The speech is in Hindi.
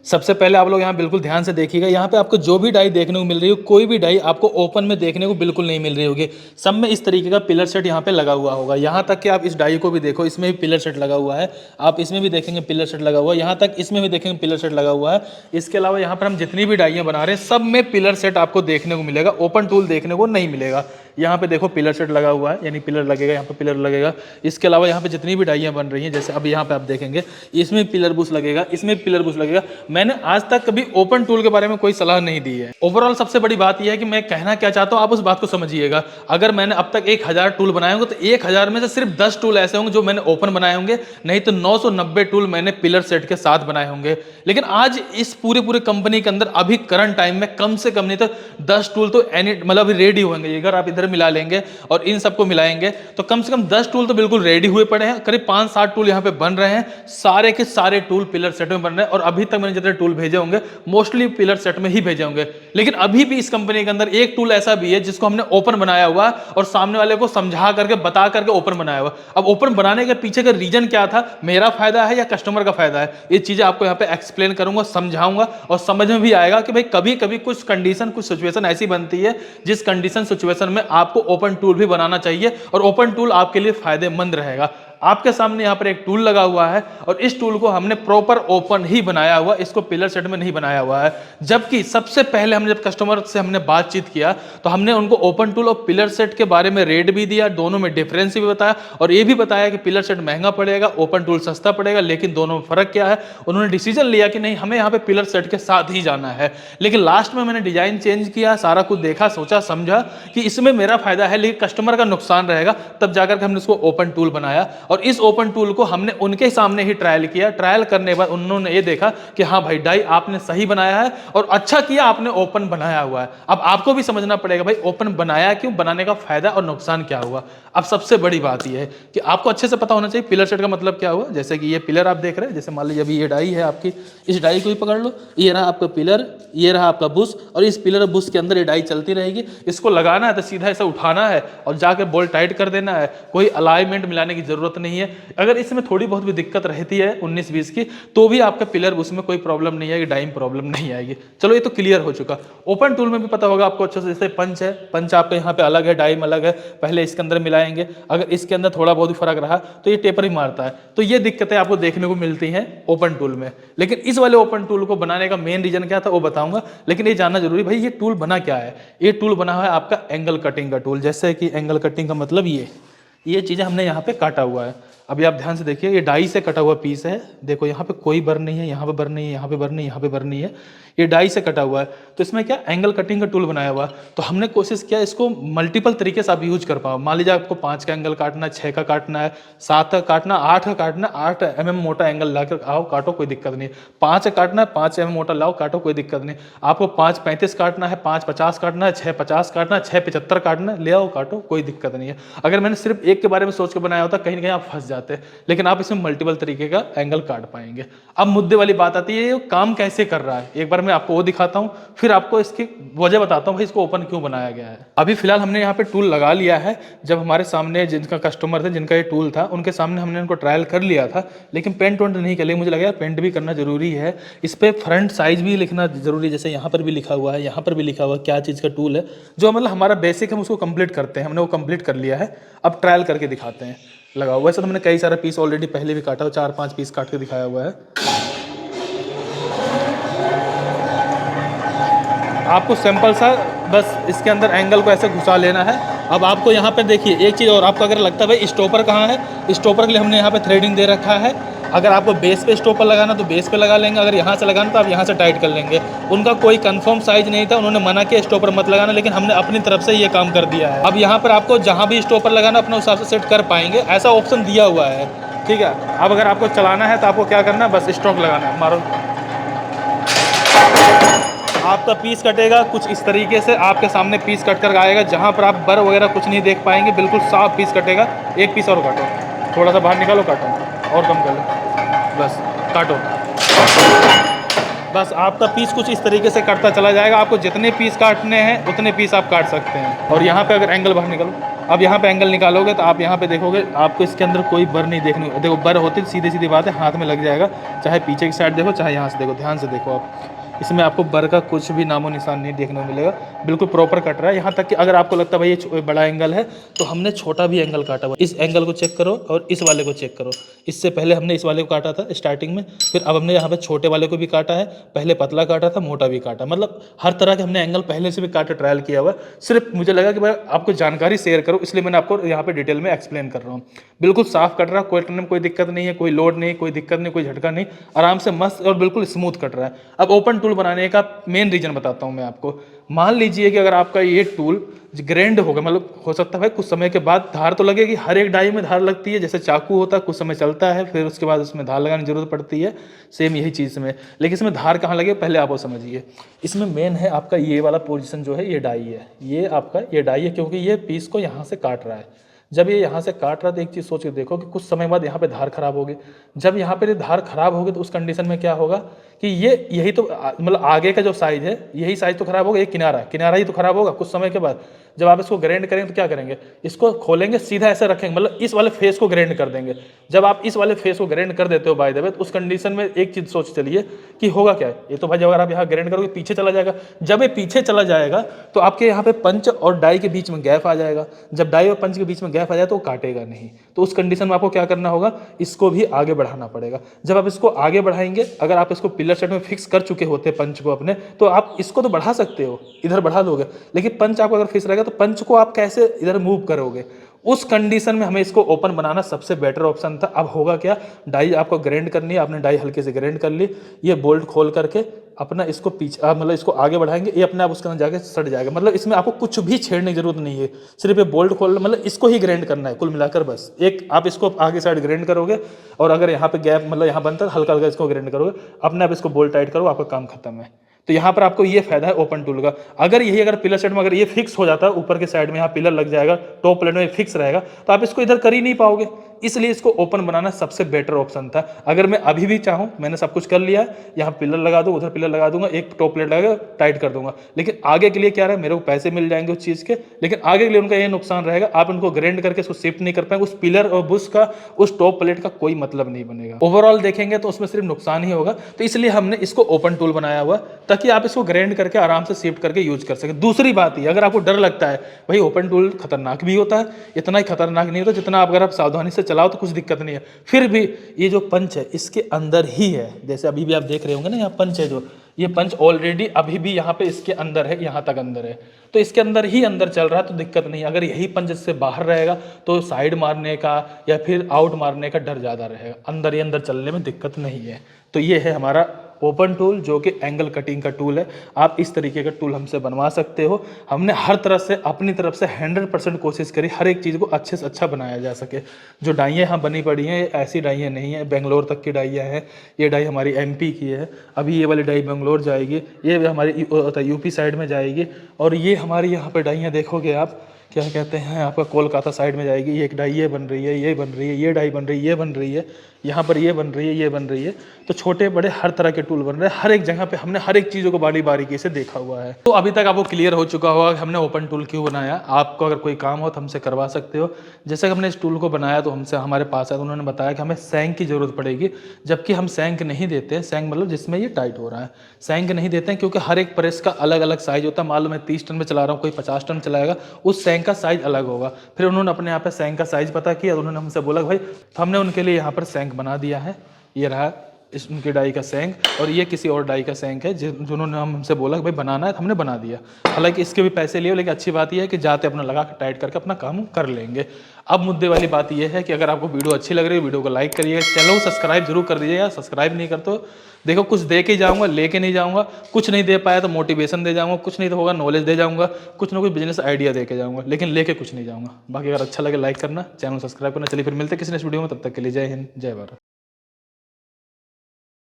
सबसे पहले आप लोग यहाँ बिल्कुल ध्यान से देखिएगा, यहाँ पे आपको जो भी डाई देखने को मिल रही हो, कोई भी डाई आपको ओपन में देखने को बिल्कुल नहीं मिल रही होगी। सब में इस तरीके का पिलर सेट यहाँ पे लगा हुआ होगा। यहाँ तक कि आप इस डाई को भी देखो, इसमें भी पिलर सेट लगा हुआ है, आप इसमें भी देखेंगे पिलर सेट लगा हुआ है, यहाँ तक इसमें भी देखेंगे पिलर सेट लगा हुआ है। इसके अलावा यहाँ पर हम जितनी भी डाइयाँ बना रहे हैं सब में पिलर सेट आपको देखने को मिलेगा, ओपन टूल देखने को नहीं मिलेगा। यहाँ पे देखो पिलर सेट लगा हुआ है, यानी पिलर लगेगा, यहाँ पे पिलर लगेगा। इसके अलावा यहाँ पे जितनी भी डाइयाँ बन रही हैं, जैसे अब यहाँ पे आप देखेंगे इसमें पिलर बुश लगेगा, इसमें पिलर बुश लगेगा। मैंने आज तक कभी ओपन टूल के बारे में कोई सलाह नहीं दी है। ओवरऑल सबसे बड़ी बात यह है कि मैं कहना क्या चाहता हूँ, आप उस बात को समझिएगा। अगर मैंने अब तक 1000 टूल बनाए होंगे तो 1000 में से सिर्फ 10 टूल ऐसे होंगे जो मैंने ओपन बनाए होंगे, नहीं तो 990 टूल मैंने पिलर सेट के साथ बनाए होंगे। लेकिन आज इस पूरे कंपनी के अंदर अभी करंट टाइम में कम से कम नहीं तो 10 टूल तो मतलब रेडी होंगे। अगर आप इधर मिला लेंगे और इन सबको मिलाएंगे तो कम से कम 10 टूल तो बिल्कुल रेडी हुए पड़े हैं। करीब 5-7 टूल यहाँ पे बन रहे हैं, सारे के सारे टूल पिलर सेट में बन रहे हैं। और अभी तक मैंने जितने टूल भेजे होंगे मोस्टली पिलर सेट में ही भेजे होंगे। लेकिन अभी भी इस कंपनी के अंदर एक टूल ऐसा भी है जिसको हमने ओपन बनाया हुआ और सामने वाले को समझा करके बता करके ओपन बनाया हुआ। अब ओपन बनाने के पीछे का रीजन क्या था, मेरा फायदा है या कस्टमर का फायदा है, ये चीजें आपको यहाँ पे एक्सप्लेन करूंगा, समझाऊंगा और समझ में भी आएगा कि भाई कभी कभी कुछ कंडीशन, कुछ सिचुएशन ऐसी बनती है जिस कंडीशन सिचुएशन में आपको ओपन टूल भी बनाना चाहिए और ओपन टूल आपके लिए फायदेमंद रहेगा। आपके सामने यहाँ पर एक टूल लगा हुआ है और इस टूल को हमने प्रॉपर ओपन ही बनाया हुआ, इसको पिलर सेट में नहीं बनाया हुआ है। जबकि सबसे पहले हमने जब कस्टमर से हमने बातचीत किया तो हमने उनको ओपन टूल और पिलर सेट के बारे में रेट भी दिया, दोनों में डिफरेंस भी बताया और ये भी बताया कि पिलर सेट महंगा पड़ेगा, ओपन टूल सस्ता पड़ेगा, लेकिन दोनों में फर्क क्या है। उन्होंने डिसीजन लिया कि नहीं, हमें यहाँ पे पिलर सेट के साथ ही जाना है। लेकिन लास्ट में मैंने डिजाइन चेंज किया, सारा कुछ देखा, सोचा समझा कि इसमें मेरा फायदा है लेकिन कस्टमर का नुकसान रहेगा, तब जाकर के हमने उसको ओपन टूल बनाया। और इस ओपन टूल को हमने उनके सामने ही ट्रायल किया। ट्रायल करने के बाद उन्होंने ये देखा कि हाँ भाई डाई आपने सही बनाया है और अच्छा किया आपने ओपन बनाया हुआ है। अब आपको भी समझना पड़ेगा भाई ओपन बनाया क्यों, बनाने का फायदा और नुकसान क्या हुआ। अब सबसे बड़ी बात यह है कि आपको अच्छे से पता होना चाहिए पिलर सेट का मतलब क्या हुआ। जैसे कि ये पिलर आप देख रहे हैं, जैसे मान लीजिए अभी ये डाई है आपकी, इस डाई को ही पकड़ लो, ये रहा आपका पिलर, ये रहा आपका बुश और इस पिलर और बुश के अंदर ये डाई चलती रहेगी। इसको लगाना है तो सीधा ऐसा उठाना है और जाकर बोल्ट टाइट कर देना है, कोई अलाइनमेंट मिलाने की जरूरत नहीं है। अगर इसमें थोड़ी बहुत भी दिक्कत रहती है 19-20 की तो भी आपका पिलर उसमें कोई प्रॉब्लम नहीं आएगी, डाइम प्रॉब्लम नहीं आएगी। चलो ये तो क्लियर हो चुका। ओपन टूल में भी पता होगा आपको अच्छे से, जैसे पंच है, पंच आपका यहाँ पे अलग है, डाइम अलग है, पहले इसके अंदर मिलाएंगे, अगर इसके अंदर थोड़ा बहुत भी फर्क रहा तो ये टेपर ही मारता है। तो ये दिक्कतें आपको देखने को मिलती हैं ओपन टूल में। लेकिन इस वाले ओपन टूल को बनाने का मेन रीजन क्या था वो बताऊंगा, लेकिन ये जानना जरूरी भाई ये टूल बना क्या है। ये टूल बना है आपका एंगल कटिंग का टूल। जैसे कि एंगल कटिंग का मतलब ये चीजें हमने यहाँ पे काटा हुआ है। अभी आप ध्यान से देखिए, ये डाई से कटा हुआ पीस है। देखो यहाँ पे कोई बर नहीं है, यहाँ पे बर नहीं है, यहाँ पे बर नहीं है, यहाँ पे बर नहीं है, ये डाई से कटा हुआ है। तो इसमें क्या एंगल कटिंग का टूल बनाया हुआ। तो हमने कोशिश किया इसको मल्टीपल तरीके से आप यूज कर पाओ। मान लीजिए आपको 5 का एंगल काटना है, 6 का काटना है, 7 का काटना, 8 का काटना, 8 mm मोटा एंगल लाकर आओ काटो, कोई दिक्कत नहीं। 5 का काटना है, 5 mm मोटा लाओ काटो, कोई दिक्कत नहीं। आपको 5.35 काटना है, 5.50 काटना है, 6.50 काटना है, 6.75 काटना है, ले आओ काटो, कोई दिक्कत नहीं है। अगर मैंने सिर्फ एक के बारे में सोच के बनाया होता कहीं ना कहीं आप फंस जाते, लेकिन आप इसमें मल्टीपल तरीके का एंगल काट पाएंगे। अब मुद्दे वाली बात आती है ये काम कैसे कर रहा है। एक बार मैं आपको वो दिखाता हूं, फिर आपको इसकी वजह बताता हूं भाई इसको ओपन क्यों बनाया गया है। अभी फिलहाल हमने यहाँ पे टूल लगा लिया है। जब हमारे सामने जिनका कस्टमर थे, जिनका ये टूल था, उनके सामने हमने इनको ट्रायल कर लिया था, लेकिन पेंट वेंट नहीं कर लिया। मुझे लगा यार पेंट भी करना जरूरी है, इस पे फ्रंट साइज भी लिखना जरूरी है। जैसे यहाँ पर भी लिखा हुआ है, यहाँ पर भी लिखा हुआ है क्या चीज़ का टूल है, जो मतलब हमारा बेसिक हम उसको कंप्लीट करते हैं। हमने वो कंप्लीट कर लिया है, अब ट्रायल करके दिखाते हैं लगाओ। वैसे तो हमने कई सारे पीस ऑलरेडी पहले भी काटा, 4-5 पीस काट के दिखाया हुआ है। आपको सिंपल सा बस इसके अंदर एंगल को ऐसे घुसा लेना है। अब आपको यहाँ पे देखिए एक चीज़ और, आपको अगर लगता है भाई स्टॉपर कहाँ है, स्टॉपर के लिए हमने यहाँ पे थ्रेडिंग दे रखा है। अगर आपको बेस पे स्टॉपर लगाना तो बेस पे लगा लेंगे, अगर यहाँ से लगाना तो आप यहाँ से टाइट कर लेंगे। उनका कोई कंफर्म साइज नहीं था, उन्होंने मना किया स्टॉपर मत लगाना, लेकिन हमने अपनी तरफ से ये काम कर दिया है। अब यहाँ पर आपको जहाँ भी स्टॉपर लगाना अपने हिसाब से सेट कर पाएंगे, ऐसा ऑप्शन दिया हुआ है, ठीक है। अब अगर आपको चलाना है तो आपको क्या करना है, बस स्ट्रोक लगाना है, मारो। आपका पीस कटेगा कुछ इस तरीके से, आपके सामने पीस कट कर आएगा, जहाँ पर आप बर वगैरह कुछ नहीं देख पाएंगे, बिल्कुल साफ पीस कटेगा। एक पीस और काटो, थोड़ा सा बाहर निकालो, काटो और कम कर लो, बस काटो। बस आपका पीस कुछ इस तरीके से कटता चला जाएगा। आपको जितने पीस काटने हैं उतने पीस आप काट सकते हैं। और यहाँ पे अगर एंगल बाहर निकालो, अब यहाँ पे एंगल निकालोगे तो आप यहाँ पे देखोगे आपको इसके अंदर कोई बर नहीं देखने को, देखो बर होती सीधी सीधी बात है, हाथ में लग जाएगा, चाहे पीछे की साइड देखो चाहे यहाँ से देखो, ध्यान से देखो आप, इसमें आपको बर का कुछ भी नामो निशान नहीं देखने को मिलेगा, बिल्कुल प्रॉपर कट रहा है। यहाँ तक कि अगर आपको लगता है भाई ये बड़ा एंगल है तो हमने छोटा भी एंगल काटा हुआ, इस एंगल को चेक करो और इस वाले को चेक करो। इससे पहले हमने इस वाले को काटा था स्टार्टिंग में, फिर अब हमने यहाँ पे छोटे वाले को भी काटा है, पहले पतला काटा था, मोटा भी काटा, मतलब हर तरह के हमने एंगल पहले से भी काटा ट्रायल किया हुआ। सिर्फ मुझे लगा कि मैं आपको जानकारी शेयर करूँ, इसलिए मैंने आपको यहाँ पे डिटेल में एक्सप्लेन कर रहा हूँ। बिल्कुल साफ कट रहा है, कटने में कोई दिक्कत नहीं है, कोई लोड नहीं, कोई दिक्कत नहीं, कोई झटका नहीं, आराम से मस्त और बिल्कुल स्मूथ कट रहा है। अब ओपन टूल बनाने का मेन रीजन बताता हूँ मैं आपको। मान लीजिए कि अगर आपका ये टूल ग्रैंड होगा, मतलब हो सकता है भाई कुछ समय के बाद धार तो लगेगी, हर एक डाई में धार लगती है, जैसे चाकू होता है कुछ समय चलता है फिर उसके बाद उसमें धार लगाने की जरूरत पड़ती है, सेम यही चीज़ में। लेकिन इसमें धार कहाँ लगे पहले आप वो समझिए। इसमें मेन है आपका ये वाला पोजीशन जो है, ये डाई है, ये आपका ये डाई है, क्योंकि ये पीस को यहाँ से काट रहा है। जब ये यहाँ से काट रहा है तो एक चीज़ सोच के देखो कि कुछ समय बाद यहाँ पे धार खराब होगी। जब यहाँ पे धार खराब होगी तो उस कंडीशन में क्या होगा कि ये यही तो मतलब आगे का जो साइज है यही साइज तो खराब होगा, ये किनारा ही तो खराब होगा कुछ समय के बाद। जब आप इसको ग्राइंड करेंगे तो क्या करेंगे, इसको खोलेंगे सीधा ऐसे रखेंगे, मतलब इस वाले फेस को ग्राइंड कर देंगे। जब आप इस वाले फेस को ग्राइंड कर देते हो बाय द वे, तो उस कंडीशन में एक चीज़ सोच चलिए कि होगा क्या, ये तो भाई अगर आप यहाँ ग्राइंड करोगे पीछे चला जाएगा। जब ये पीछे चला जाएगा तो आपके यहाँ पे पंच और डाई के बीच में गैप आ जाएगा। जब डाई और पंच के बीच में गैप आ जाए तो वो काटेगा नहीं। तो उस कंडीशन में आपको क्या करना होगा, इसको भी आगे बढ़ाना पड़ेगा। जब आप इसको आगे बढ़ाएंगे, अगर आप इसको पिलर सेट में फिक्स कर चुके होते पंच को अपने, तो आप इसको तो बढ़ा सकते हो, इधर बढ़ा दोगे, लेकिन पंच आपको अगर फिक्स रहेगा तो पंच को आप कैसे इधर मूव करोगे। उस कंडीशन में हमें इसको ओपन बनाना सबसे बेटर ऑप्शन था। अब होगा क्या, डाई आपको ग्राइंड करनी है, आपने डाई हल्के से ग्राइंड कर ली, ये बोल्ट खोल करके अपना इसको पीछे मतलब इसको आगे बढ़ाएंगे, ये अपने आप उसके अंदर जाके सट जाएगा। मतलब इसमें आपको कुछ भी छेड़ने की जरूरत नहीं है, सिर्फ ये बोल्ट खोल मतलब इसको ही ग्राइंड करना है कुल मिलाकर। बस एक आप इसको आगे साइड ग्राइंड करोगे और अगर यहाँ पे गैप मतलब यहाँ बनता है हल्का हल्का इसको ग्राइंड करोगे, अपने आप इसको बोल्ट टाइट करो, आपका काम खत्म है। तो यहाँ पर आपको ये फायदा है ओपन टूल का। अगर पिलर सेट में अगर ये फिक्स हो जाता है, ऊपर के साइड में यहाँ पिलर लग जाएगा, टॉप प्लेट में फिक्स रहेगा, तो आप इसको इधर कर ही नहीं पाओगे। इसलिए इसको ओपन बनाना सबसे बेटर ऑप्शन था। अगर मैं अभी भी चाहूँ, मैंने सब कुछ कर लिया है, यहाँ पिलर लगा दूँ, उधर पिलर लगा दूंगा, एक टॉप प्लेट लगा टाइट कर दूंगा, लेकिन आगे के लिए क्या रहा, मेरे को पैसे मिल जाएंगे उस चीज़ के, लेकिन आगे के लिए उनका ये नुकसान रहेगा, आप उनको ग्राइंड करके उसको शिफ्ट नहीं कर पाएंगे, उस पिलर और बुश का उस टॉप प्लेट का कोई मतलब नहीं बनेगा। ओवरऑल देखेंगे तो उसमें सिर्फ नुकसान ही होगा। तो इसलिए हमने इसको ओपन टूल बनाया हुआ, ताकि आप इसको ग्राइंड करके आराम से शिफ्ट करके यूज कर सके। दूसरी बात ये, अगर आपको डर लगता है भाई ओपन टूल खतरनाक भी होता है, इतना ही खतरनाक नहीं होता जितना अगर आप सावधानी से चलाओ तो कुछ दिक्कत नहीं है। फिर भी ये जो पंच है इसके अंदर ही है, जैसे अभी भी आप देख रहे होंगे ना, यहाँ पंच है, जो ये पंच ऑलरेडी अभी भी यहाँ पे इसके अंदर है, यहाँ तक अंदर है, तो इसके अंदर ही अंदर चल रहा है, तो दिक्कत नहीं। अगर यही पंच इससे बाहर रहेगा तो साइड मारने का या फिर आउट मारने का डर ज़्यादा रहेगा, अंदर ही अंदर चलने में दिक्कत नहीं है। तो ये है हमारा ओपन टूल, जो कि एंगल कटिंग का टूल है। आप इस तरीके का टूल हमसे बनवा सकते हो। हमने हर तरह से अपनी तरफ से 100% कोशिश करी हर एक चीज़ को अच्छे से अच्छा बनाया जा सके। जो डाइयाँ यहाँ बनी पड़ी हैं ये ऐसी डाइयाँ नहीं है, बेंगलोर तक की डाइयाँ हैं। ये डाई हमारी MP की है, अभी ये वाली डाई बेंगलोर जाएगी, ये हमारी UP साइड में जाएगी, और ये हमारी यहाँ पर डाइयाँ देखोगे आप क्या कहते हैं, आपका कोलकाता साइड में जाएगी। ये एक डाई ये बन रही है, ये बन रही है, ये डाई बन रही है, ये बन रही है, यहाँ पर ये बन रही है, ये बन रही है। तो छोटे बड़े हर तरह के टूल बन रहे हैं, हर एक जगह पे हमने हर एक चीज़ों को बारीकी से देखा हुआ है। तो अभी तक आपको क्लियर हो चुका होगा कि हमने ओपन टूल क्यों बनाया। आपको अगर कोई काम हो तो हमसे करवा सकते हो। जैसे कि हमने इस टूल को बनाया तो हमसे हमारे पास है, तो उन्होंने बताया कि हमें सैंक की ज़रूरत पड़ेगी, जबकि हम सैंक नहीं देते। सैंक मतलब जिसमें ये टाइट हो रहा है, सैंक नहीं देते हैं, क्योंकि हर एक प्रेस का अलग अलग साइज होता है। मालूम मैं 30 टन में चला रहा हूँ, कोई 50 टन चलाएगा, उस सैंक का साइज अलग होगा। फिर उन्होंने अपने यहाँ पे सैंक का साइज पता किया, उन्होंने हमसे बोला भाई, तो हमने उनके लिए यहाँ पर सैंक बना दिया है। ये रहा इस उनकी डाई का सैंक, और ये किसी और डाई का सैंक है जिन्होंने हमसे बोला कि भाई बनाना है, तो हमने बना दिया। हालांकि इसके भी पैसे लिए, लेकिन अच्छी बात यह है कि जाते अपना लगा के टाइट करके अपना काम कर लेंगे। अब मुद्दे वाली बात यह है कि अगर आपको वीडियो अच्छी लग रही है, वीडियो को लाइक करिएगा, चैनल को सब्सक्राइब जरूर कर दीजिएगा। सब्सक्राइब नहीं करते हो, देखो कुछ दे के जाऊँगा, लेके नहीं जाऊँगा। कुछ नहीं दे पाया तो मोटिवेशन दे जाऊँगा, कुछ नहीं तो होगा नॉलेज दे जाऊँगा, कुछ ना कुछ बिजनेस आइडिया दे के जाऊँगा, लेकिन लेके कुछ नहीं जाऊँगा। बाकी अगर अच्छा लगे लाइक करना, चैनल सब्सक्राइब करना। चलिए फिर मिलते हैं किसी नेक्स्ट वीडियो में, तब तक के लिए जय हिंद, जय भारत।